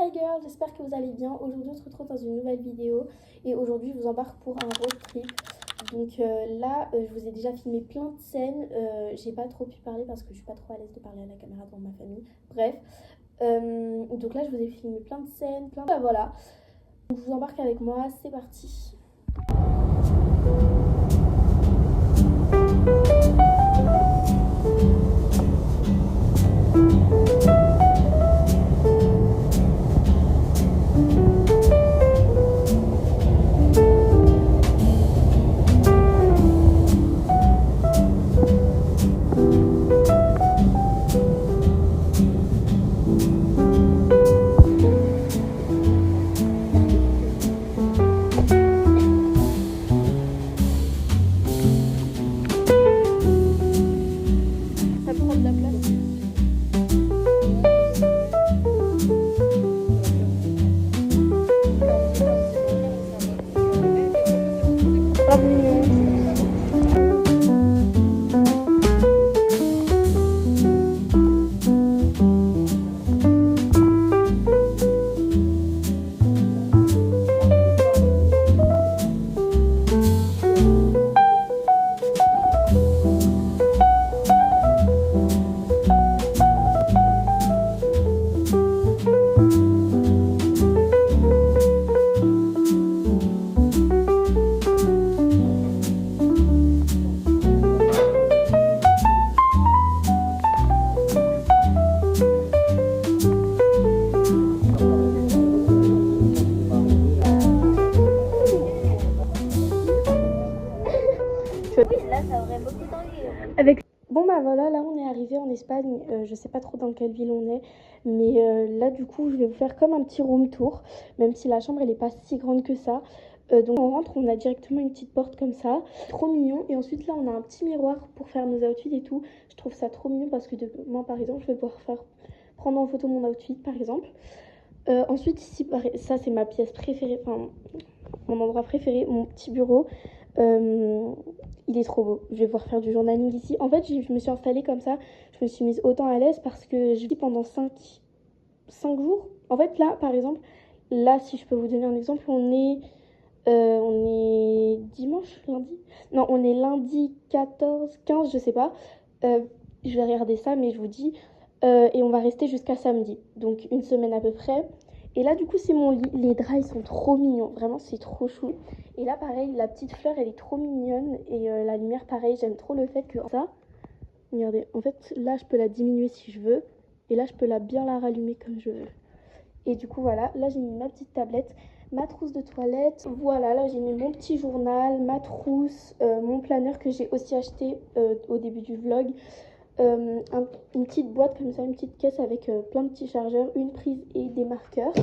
Hey girls, j'espère que vous allez bien. Aujourd'hui on se retrouve dans une nouvelle vidéo et aujourd'hui je vous embarque pour un road trip. Donc là je vous ai déjà filmé plein de scènes, j'ai pas trop pu parler parce que je suis pas trop à l'aise de parler à la caméra devant ma famille. Bref, donc là je vous ai filmé plein de scènes, voilà. Donc je vous embarque avec moi, c'est parti. Bon bah voilà, là on est arrivé en Espagne, je sais pas trop dans quelle ville on est, mais là du coup je vais vous faire comme un petit room tour, même si la chambre elle est pas si grande que ça. Donc on rentre, on a directement une petite porte comme ça, trop mignon, et ensuite là on a un petit miroir pour faire nos outfits et tout. Je trouve ça trop mignon parce que moi par exemple je vais pouvoir prendre en photo mon outfit par exemple. Ensuite ici, ça c'est ma pièce préférée, enfin mon endroit préféré, mon petit bureau. Il est trop beau, je vais pouvoir faire du journaling ici. En fait je me suis installée comme ça, je me suis mise autant à l'aise parce que je vis pendant 5 jours. En fait là par exemple, là si je peux vous donner un exemple, on est dimanche, lundi. Non, on est lundi 14, 15, je sais pas. Je vais regarder ça, mais je vous dis. Et on va rester jusqu'à samedi. Donc une semaine à peu près. Et là, du coup, c'est mon lit. Les draps, ils sont trop mignons. Vraiment, c'est trop chou. Et là, pareil, la petite fleur, elle est trop mignonne. Et la lumière, pareil, j'aime trop le fait que ça. Regardez, en fait, là, je peux la diminuer si je veux. Et là, je peux bien la rallumer comme je veux. Et du coup, voilà. Là, j'ai mis ma petite tablette, ma trousse de toilette. Voilà, là, j'ai mis mon petit journal, ma trousse, mon planeur que j'ai aussi acheté au début du vlog. Une petite boîte comme ça, une petite caisse avec plein de petits chargeurs, une prise et des marqueurs,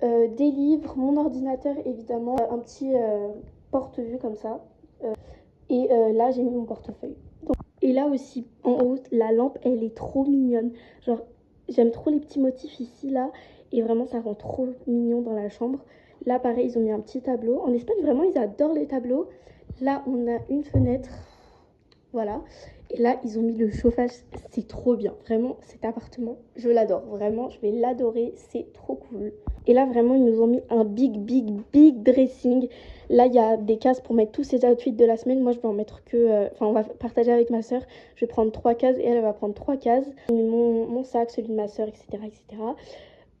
des livres, mon ordinateur évidemment, un petit porte-vue comme ça, et là j'ai mis mon portefeuille. Et là aussi en haut la lampe elle est trop mignonne, genre j'aime trop les petits motifs ici là, et vraiment ça rend trop mignon dans la chambre. Là pareil ils ont mis un petit tableau, en Espagne vraiment ils adorent les tableaux. Là on a une fenêtre, voilà. Et là, ils ont mis le chauffage. C'est trop bien. Vraiment, cet appartement, je l'adore. Vraiment, je vais l'adorer. C'est trop cool. Et là, vraiment, ils nous ont mis un big dressing. Là, il y a des cases pour mettre tous ces outfits de la semaine. Moi, je vais en mettre que... Enfin, on va partager avec ma soeur. Je vais prendre 3 cases et elle va prendre 3 cases. J'ai mis mon sac, celui de ma soeur, etc. etc.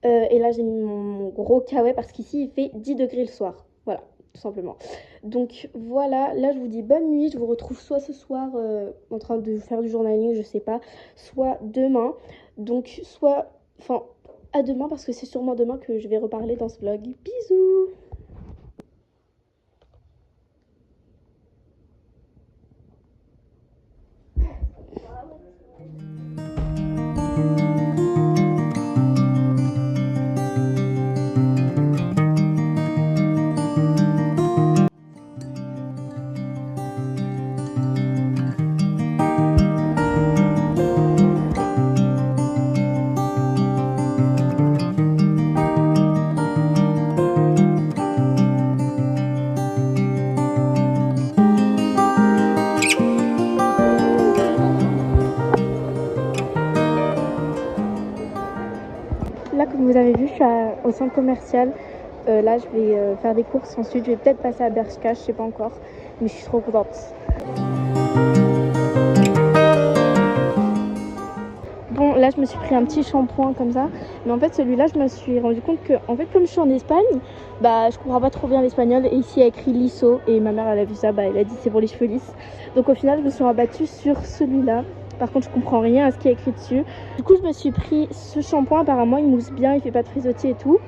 Et là, j'ai mis mon gros kawaii parce qu'ici, il fait 10 degrés le soir. Voilà, tout simplement. Donc voilà, là je vous dis bonne nuit, je vous retrouve soit ce soir en train de faire du journaling, je sais pas, soit demain. Donc soit, enfin à demain parce que c'est sûrement demain que je vais reparler dans ce vlog. Bisous. vu, je suis au centre commercial. Là, je vais faire des courses. Ensuite, je vais peut-être passer à Bershka, je sais pas encore. Mais je suis trop contente. Bon, là, je me suis pris un petit shampoing comme ça. Mais en fait, celui-là, je me suis rendu compte que, en fait, comme je suis en Espagne, bah, je comprends pas trop bien l'espagnol. Et ici, il y a écrit liso. Et ma mère, elle a vu ça, bah, elle a dit c'est pour les cheveux lisses. Donc, au final, je me suis rabattue sur celui-là. Par contre, je comprends rien à ce qui est écrit dessus. Du coup, je me suis pris ce shampoing. Apparemment, il mousse bien, il fait pas de frisottis et tout.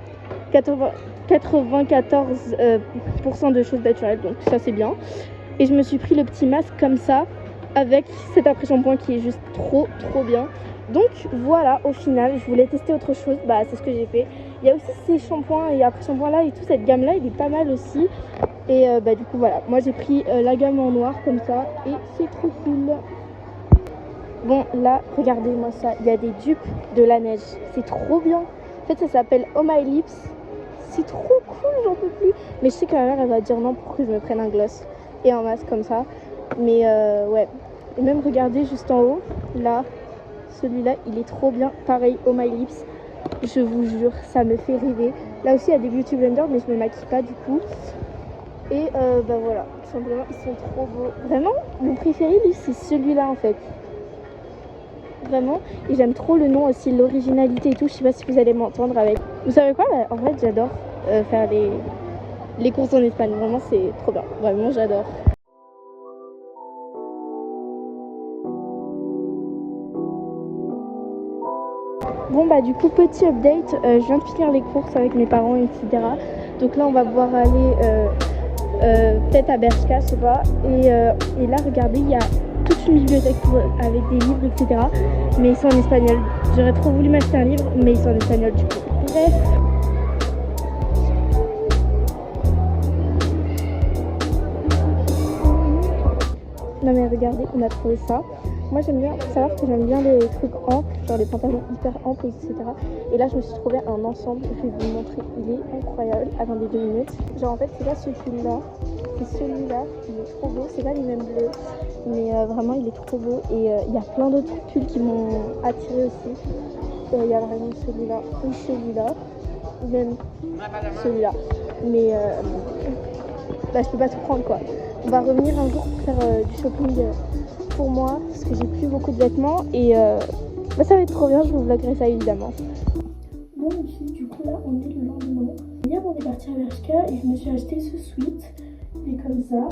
94% de choses naturelles, donc ça, c'est bien. Et je me suis pris le petit masque comme ça, avec cet après-shampoing qui est juste trop bien. Donc voilà, au final, je voulais tester autre chose, bah c'est ce que j'ai fait. Il y a aussi ces shampoings et après-shampoings là et tout, cette gamme là, il est pas mal aussi. Et bah du coup voilà, moi j'ai pris la gamme en noir comme ça et c'est trop cool. Bon là, regardez-moi ça, il y a des dupes de la neige, c'est trop bien. En fait ça s'appelle Oh My Lips, c'est trop cool, j'en peux plus. Mais je sais que ma mère elle va dire non pour que je me prenne un gloss et un masque comme ça. Mais ouais, et même regardez juste en haut, là, celui-là il est trop bien, pareil Oh My Lips. Je vous jure, ça me fait rêver. Là aussi il y a des beauty blenders mais je me maquille pas du coup. Et bah voilà, tout simplement ils sont trop beaux. Vraiment, mon préféré lui c'est celui-là en fait. Vraiment, et j'aime trop le nom aussi, l'originalité et tout. Je sais pas si vous allez m'entendre avec. Vous savez quoi, bah, en fait j'adore faire les courses en Espagne. Vraiment c'est trop bien, vraiment j'adore. Bon bah du coup petit update, je viens de finir les courses avec mes parents etc. Donc là on va pouvoir aller peut-être à Bershka, je sais pas. Et là regardez, il y a toute une bibliothèque avec des livres etc. Mais ils sont en espagnol. J'aurais trop voulu m'acheter un livre mais ils sont en espagnol du coup. Bref. Non mais regardez, on a trouvé ça. Moi j'aime bien, faut savoir que j'aime bien les trucs amples, genre les pantalons hyper amples, etc. Et là je me suis trouvé un ensemble, je vais vous le montrer, il est incroyable. Attendez 2 minutes. Genre en fait c'est pas celui-là, c'est celui-là, il est trop beau, c'est pas les mêmes bleus, mais vraiment il est trop beau. Et il y a plein d'autres pulls qui m'ont attiré aussi. Il y a vraiment celui-là ou celui-là, ou même celui-là. Mais bah, je peux pas tout prendre quoi. On va revenir un jour pour faire du shopping pour moi parce que j'ai plus beaucoup de vêtements et bah, ça va être trop bien, je vous vloggerai ça évidemment. Bon ici du coup là on est le lendemain. Hier on est parti à Bershka et je me suis acheté ce sweat, il est comme ça.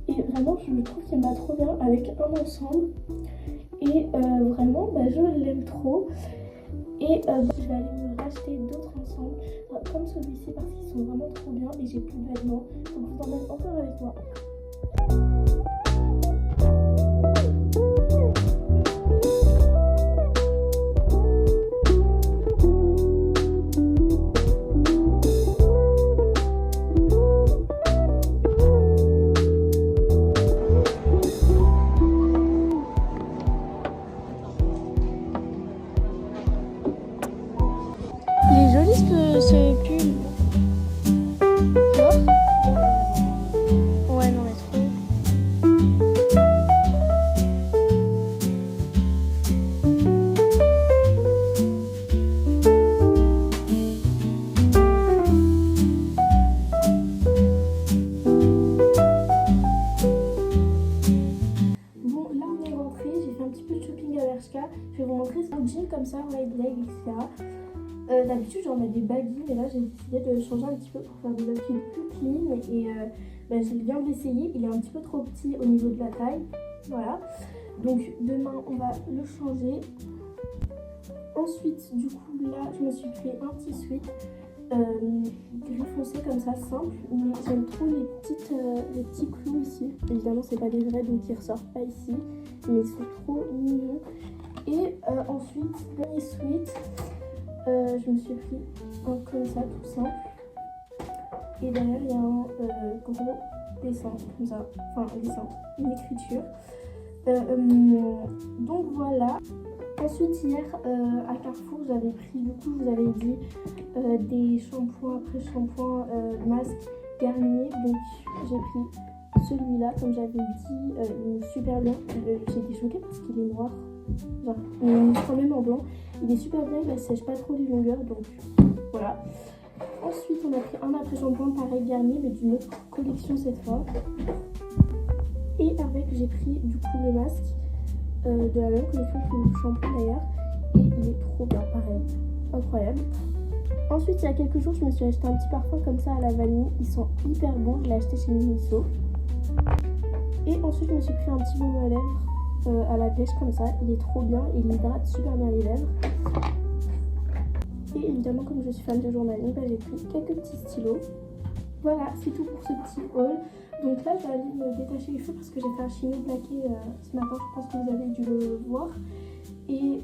Et vraiment je trouve qu'il m'a trop bien avec un ensemble. Et vraiment bah, je l'aime trop. Et je vais aller me racheter d'autres ensembles comme celui-ci parce qu'ils sont vraiment trop bien et j'ai plus de vêtements. Donc je vous emmène encore avec moi. Il est joli ce pull. Tu vois? Ouais, non, mais trop. Bon, là on est rentré. J'ai fait un petit peu de shopping à Bershka. Je vais vous montrer ce jean comme ça, white leg, etc. D'habitude j'en ai des baggy mais là j'ai décidé de changer un petit peu pour faire des outfits plus clean et bah, je viens de l'essayer, il est un petit peu trop petit au niveau de la taille, voilà. Donc demain on va le changer. Ensuite du coup là je me suis fait un petit sweat gris foncé comme ça, simple, mais j'aime trop les petits clous ici. Évidemment c'est pas des vrais donc ils ressortent pas ici, mais ils sont trop mignons. Et ensuite dernier sweat. Je me suis pris un comme ça tout simple et derrière il y a un gros dessin comme ça, enfin un dessin, une écriture. Donc voilà. Ensuite hier à Carrefour j'avais pris, du coup je vous avais dit des shampoings après shampoings, masques Garnier, donc j'ai pris celui-là comme j'avais dit, il est super bien. J'ai été choquée parce qu'il est noir. Genre, il sera même en blanc. Il est super bien, il ne sèche pas trop les longueurs, donc voilà. Ensuite, on a pris un après-shampoing pareil Garnier, mais d'une autre collection cette fois. Et avec, j'ai pris du coup le masque de la même collection que le shampoing d'ailleurs. Et il est trop bien, pareil. Incroyable. Ensuite, il y a quelques jours, je me suis acheté un petit parfum comme ça à la vanille. Ils sont hyper bons, je l'ai acheté chez Miniso. Et ensuite, je me suis pris un petit baume à lèvres à la pêche comme ça. Il est trop bien, il hydrate super bien les lèvres. Et évidemment, comme je suis fan de journaling, j'ai pris quelques petits stylos. Voilà, c'est tout pour ce petit haul. Donc là, je vais aller me détacher les cheveux parce que j'ai fait un chignon plaqué ce matin. Je pense que vous avez dû le voir. Et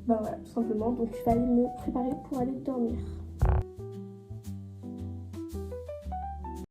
voilà, tout simplement. Donc je vais aller me préparer pour aller dormir.